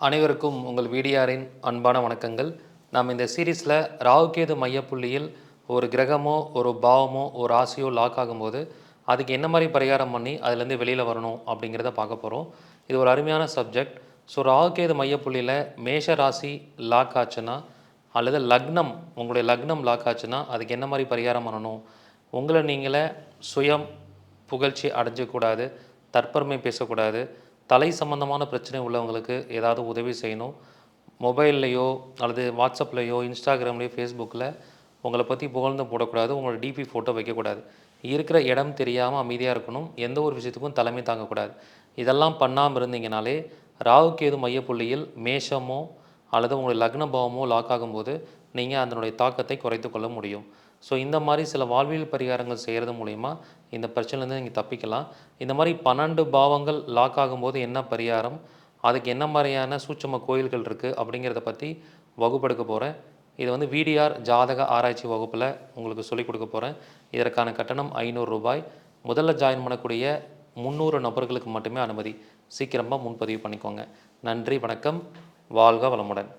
அனைவருக்கும் உங்கள் வீடியாரின் அன்பான வணக்கங்கள். நாம் இந்த சீரீஸில் ராகுகேது மையப்புள்ளியில் ஒரு கிரகமோ ஒரு பாவமோ ஒரு ராசியோ லாக் ஆகும்போது அதுக்கு என்ன மாதிரி பரிகாரம் பண்ணி அதுலேருந்து வெளியில் வரணும் அப்படிங்கிறத பார்க்க போகிறோம். இது ஒரு அருமையான சப்ஜெக்ட். ஸோ ராகுகேது மையப்புள்ளியில் மேஷ ராசி லாக் ஆச்சுன்னா அல்லது லக்னம் உங்களுடைய லக்னம் லாக் ஆச்சுன்னா அதுக்கு என்ன மாதிரி பரிகாரம் பண்ணணும், உங்களை நீங்களே சுயம் புகழ்ச்சி அடைஞ்சக்கூடாது, தற்பெருமை பேசக்கூடாது, தலை சம்பந்தமான பிரச்சனை உள்ளவங்களுக்கு ஏதாவது உதவி செய்யணும், மொபைல்லையோ அல்லது வாட்ஸ்அப்லேயோ இன்ஸ்டாகிராம்லேயோ ஃபேஸ்புக்கில் உங்களை பற்றி புகழ்ந்து போடக்கூடாது, உங்களோட டிபி ஃபோட்டோ வைக்கக்கூடாது, இருக்கிற இடம் தெரியாமல் அமைதியாக இருக்கணும், எந்த ஒரு விஷயத்துக்கும் தலைமை தாங்கக்கூடாது. இதெல்லாம் பண்ணாமல் இருந்தீங்கனாலே ராகுகேது மையப்புள்ளியில் மேஷமோ அல்லது உங்களுடைய லக்ன பாவமோ லாக் ஆகும்போது நீங்கள் அதனுடைய தாக்கத்தை குறைத்து கொள்ள முடியும். ஸோ இந்த மாதிரி சில வாழ்வியல் பரிகாரங்கள் செய்கிறது மூலிமா இந்த பிரச்சனைலேருந்து நீங்கள் தப்பிக்கலாம். இந்த மாதிரி 12 பாவங்கள் லாக் ஆகும்போது என்ன பரிகாரம், அதுக்கு என்ன மாதிரியான சூட்சும கோயில்கள் இருக்குது அப்படிங்கிறத பற்றி வகுப்பெடுக்க போகிறேன். இது விடிஆர் ஜாதக ஆராய்ச்சி வகுப்பில் உங்களுக்கு சொல்லிக் கொடுக்க போகிறேன். இதற்கான கட்டணம் ரூ. 500. முதல்ல ஜாயின் பண்ணக்கூடிய 300 நபர்களுக்கு மட்டுமே அனுமதி. சீக்கிரமாக முன்பதிவு பண்ணிக்கோங்க. நன்றி, வணக்கம், வாழ்க வளமுடன்.